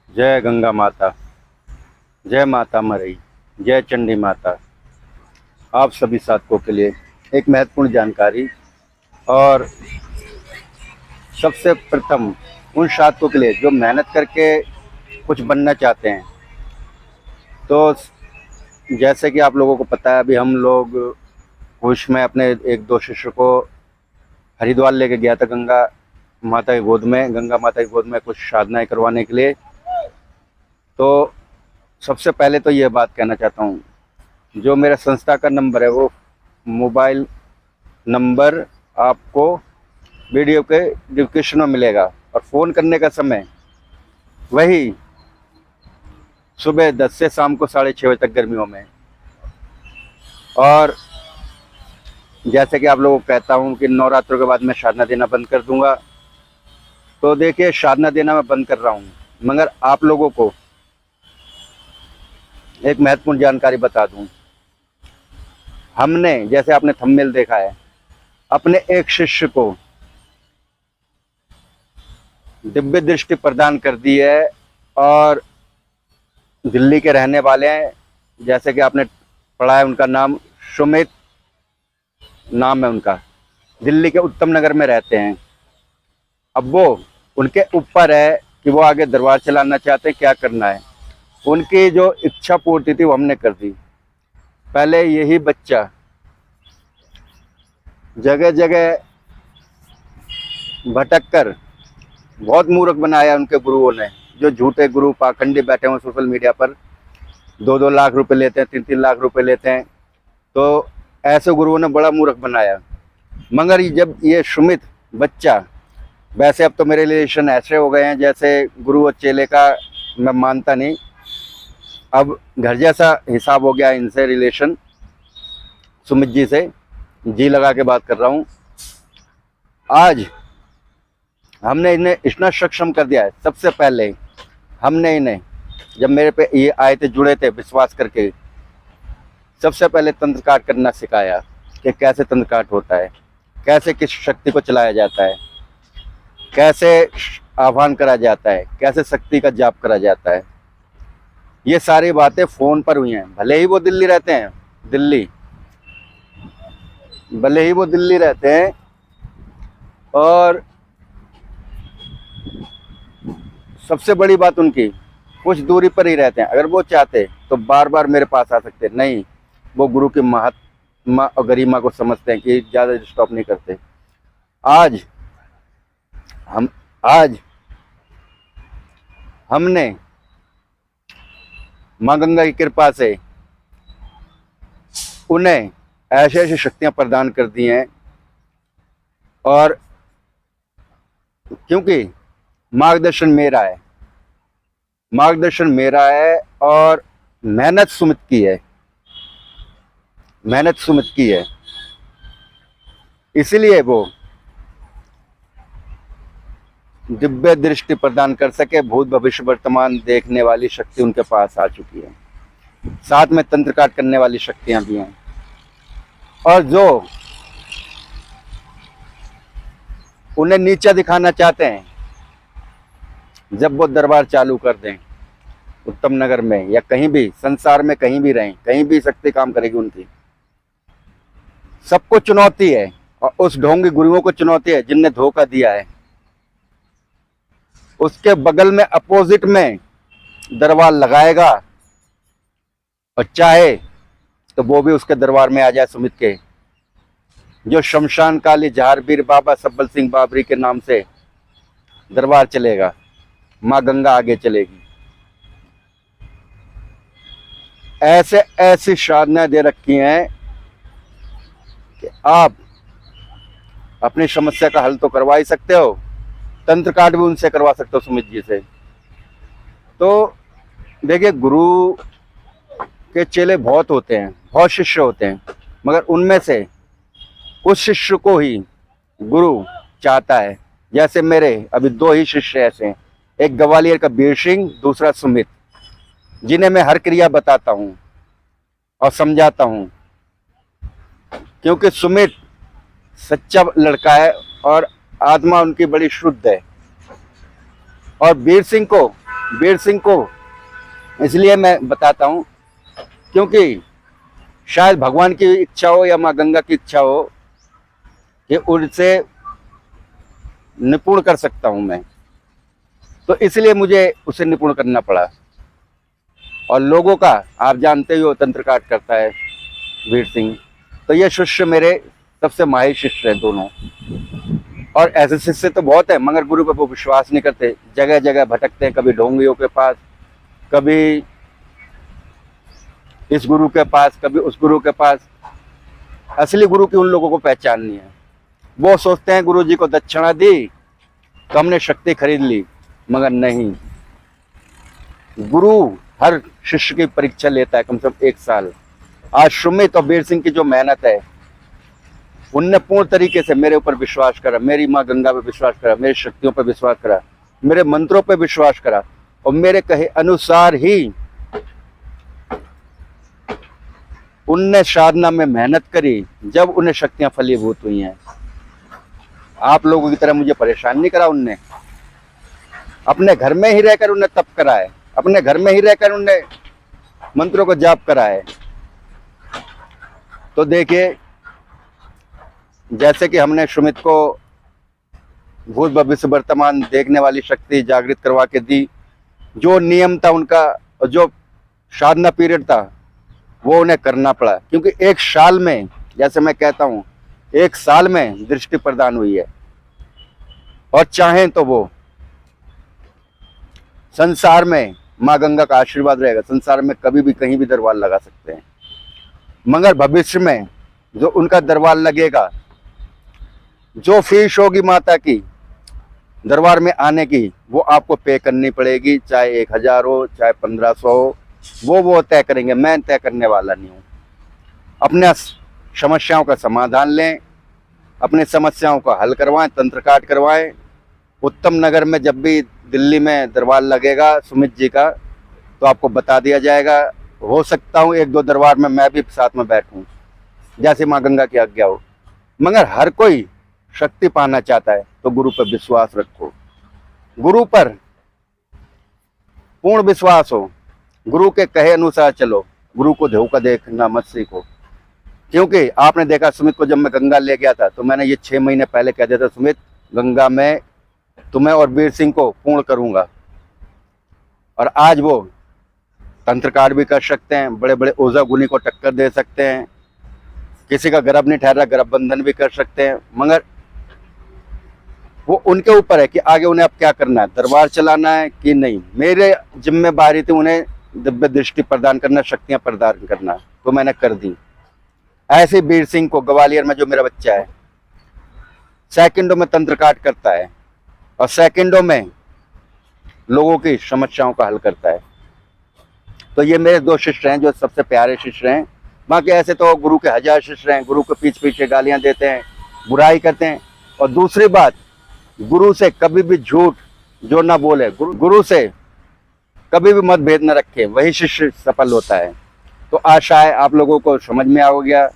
जय गंगा माता, जय माता मरई, जय चंडी माता। आप सभी साधकों के लिए एक महत्वपूर्ण जानकारी। और सबसे प्रथम उन साधकों के लिए जो मेहनत करके कुछ बनना चाहते हैं। तो जैसे कि आप लोगों को पता है, अभी हम लोग कुछ में अपने एक दो शिष्य को हरिद्वार लेके गया था गंगा माता की गोद में कुछ साधनाएं करवाने के लिए। तो सबसे पहले तो ये बात कहना चाहता हूँ, जो मेरा संस्था का नंबर है वो मोबाइल नंबर आपको वीडियो के डिस्क्रिप्शन में मिलेगा। और फ़ोन करने का समय वही सुबह 10 से शाम को 6:30 बजे तक गर्मियों में। और जैसे कि आप लोगों को कहता हूँ कि नवरात्रों के बाद मैं साधना देना बंद कर दूंगा। तो देखिए, साधना देना मैं बंद कर रहा हूँ, मगर आप लोगों को एक महत्वपूर्ण जानकारी बता दूं। हमने, जैसे आपने थंबनेल देखा है, अपने एक शिष्य को दिव्य दृष्टि प्रदान कर दी है। और दिल्ली के रहने वाले हैं, जैसे कि आपने पढ़ा है, उनका नाम सुमित नाम है उनका। दिल्ली के उत्तम नगर में रहते हैं। अब वो उनके ऊपर है कि वो आगे दरबार चलाना चाहते हैं, क्या करना है। उनकी जो इच्छा पूर्ति थी वो हमने कर दी। पहले यही बच्चा जगह जगह भटक कर बहुत मूर्ख बनाया उनके गुरुओं ने, जो झूठे गुरु पाखंडी बैठे हुए सोशल मीडिया पर 2-2 लाख रुपए लेते हैं, 3-3 लाख रुपए लेते हैं। तो ऐसे गुरुओं ने बड़ा मूर्ख बनाया। मगर जब ये सुमित बच्चा, वैसे अब तो मेरे रिलेशन ऐसे हो गए हैं जैसे गुरु और चेले का मैं मानता नहीं, अब घर जैसा हिसाब हो गया इनसे रिलेशन। सुमित जी से जी लगा के बात कर रहा हूँ। आज हमने इन्हें इतना सक्षम कर दिया है। सबसे पहले हमने इन्हें, जब मेरे पे ये आए थे, जुड़े थे विश्वास करके, सबसे पहले तंत्र काट करना सिखाया कि कैसे तंत्र काट होता है, कैसे किस शक्ति को चलाया जाता है, कैसे आह्वान करा जाता है, कैसे शक्ति का जाप करा जाता है। ये सारी बातें फ़ोन पर हुई हैं। भले ही वो दिल्ली रहते हैं, और सबसे बड़ी बात, उनकी कुछ दूरी पर ही रहते हैं। अगर वो चाहते तो बार बार मेरे पास आ सकते, नहीं, वो गुरु की महात्मा और गरिमा को समझते हैं कि ज़्यादा डिस्टर्ब नहीं करते। आज हमने माँ गंगा की कृपा से उन्हें ऐसे ऐसी शक्तियां प्रदान कर दी हैं। और क्योंकि मार्गदर्शन मेरा है और मेहनत सुमित की है, इसलिए वो दिव्य दृष्टि प्रदान कर सके। भूत भविष्य वर्तमान देखने वाली शक्ति उनके पास आ चुकी है। साथ में तंत्र काट करने वाली शक्तियां भी हैं। और जो उन्हें नीचा दिखाना चाहते हैं, जब वो दरबार चालू कर दें उत्तम नगर में या कहीं भी संसार में, कहीं भी रहें, कहीं भी शक्ति काम करेगी उनकी। सबको चुनौती है, और उस ढोंगी गुरुओं को चुनौती है जिनने धोखा दिया है। उसके बगल में अपोजिट में दरबार लगाएगा, और चाहे तो वो भी उसके दरबार में आ जाए सुमित के। जो शमशान काली जहारवीर बाबा सब्बल सिंह बाबरी के नाम से दरबार चलेगा, माँ गंगा आगे चलेगी। ऐसे ऐसी साधना दे रखी हैं कि आप अपनी समस्या का हल तो करवा ही सकते हो, तंत्र काट भी उनसे करवा सकते हो, सुमित जी से। तो देखिए, गुरु के चेले बहुत होते हैं, बहुत शिष्य होते हैं, मगर उनमें से उस शिष्य को ही गुरु चाहता है। जैसे मेरे अभी 2 ही शिष्य ऐसे हैं, एक ग्वालियर का बीर सिंह, दूसरा सुमित, जिन्हें मैं हर क्रिया बताता हूँ और समझाता हूँ। क्योंकि सुमित सच्चा लड़का है और आत्मा उनकी बड़ी शुद्ध है। और बीर सिंह को वीर सिंह को इसलिए मैं बताता हूँ क्योंकि शायद भगवान की इच्छा हो या माँ गंगा की इच्छा हो कि उनसे निपुण कर सकता हूँ मैं, तो इसलिए मुझे उसे निपुण करना पड़ा। और लोगों का आप जानते ही हो तंत्र काट करता है वीर सिंह, तो ये शिष्य मेरे सबसे माहिर शिष्य हैं दोनों। और ऐसे शिष्य तो बहुत है मगर गुरु पे वो विश्वास नहीं करते, जगह जगह भटकते हैं, कभी ढोंगियों के पास, कभी इस गुरु के पास, कभी उस गुरु के पास। असली गुरु की उन लोगों को पहचान नहीं है। वो सोचते हैं गुरु जी को दक्षिणा दी तो हमने शक्ति खरीद ली, मगर नहीं। गुरु हर शिष्य की परीक्षा लेता है कम से कम 1 साल। आज सुमित और वीर सिंह की जो मेहनत है, उनने पूर्ण तरीके से मेरे ऊपर विश्वास करा, मेरी माँ गंगा पे विश्वास करा, मेरी शक्तियों पे विश्वास करा, मेरे मंत्रों पे विश्वास करा और मेरे कहे अनुसार ही उनने साधना में मेहनत करी, जब उन्हें शक्तियां फलीभूत हुई हैं। आप लोगों की तरह मुझे परेशान नहीं करा उनने। अपने घर में ही रहकर उन्हें तप करा है, अपने घर में ही रहकर उन्हें मंत्रों को जाप करा है। तो देखिए, जैसे कि हमने सुमित को भूत भविष्य वर्तमान देखने वाली शक्ति जागृत करवा के दी, जो नियम था उनका और जो साधना पीरियड था वो उन्हें करना पड़ा, क्योंकि 1 साल में, जैसे मैं कहता हूँ, 1 साल में दृष्टि प्रदान हुई है। और चाहें तो वो संसार में माँ गंगा का आशीर्वाद रहेगा, संसार में कभी भी कहीं भी दरबार लगा सकते हैं, मगर भविष्य में जो उनका दरबार लगेगा, जो फीस होगी माता की दरबार में आने की, वो आपको पे करनी पड़ेगी, चाहे 1000 हो चाहे 1500 हो, वो तय करेंगे। मैं तय करने वाला नहीं हूँ। अपने समस्याओं का समाधान लें, अपनी समस्याओं का हल करवाएं, तंत्र काट करवाएं। उत्तम नगर में जब भी दिल्ली में दरबार लगेगा सुमित जी का, तो आपको बता दिया जाएगा। हो सकता हूँ 1-2 दरबार में मैं भी साथ में बैठूं, जैसे माँ गंगा की आज्ञा हो। मगर हर कोई शक्ति पाना चाहता है तो गुरु पर विश्वास रखो, गुरु पर पूर्ण विश्वास हो, गुरु के कहे अनुसार चलो, गुरु को धोखा देखना मत सीखो। क्योंकि आपने देखा सुमित को जब मैं गंगा ले गया था तो मैंने ये 6 महीने पहले कह दिया था, सुमित गंगा में तुम्हें और वीर सिंह को पूर्ण करूंगा। और आज वो तंत्र काट भी कर सकते हैं, बड़े बड़े ओझा गुनी को टक्कर दे सकते हैं, किसी का गर्भ नहीं ठहरा गर्भ बंधन भी कर सकते हैं। मगर वो उनके ऊपर है कि आगे उन्हें अब क्या करना है, दरबार चलाना है कि नहीं। मेरे जिम्मेदारी थी उन्हें दिव्य दृष्टि प्रदान करना, शक्तियां प्रदान करना, तो मैंने कर दी। ऐसे वीर सिंह को ग्वालियर में जो मेरा बच्चा है, सेकंडों में तंत्र काट करता है और सेकंडों में लोगों की समस्याओं का हल करता है। तो ये मेरे 2 शिष्य हैं जो सबसे प्यारे शिष्य हैं। बाकी ऐसे तो गुरु के 1000 शिष्य हैं, गुरु को पीछे गालियां देते हैं, बुराई करते हैं। और दूसरी बात, गुरु से कभी भी झूठ जो ना बोले, गुरु से कभी भी मतभेद न रखे, वही शिष्य सफल होता है। तो आशा है आप लोगों को समझ में आ गया।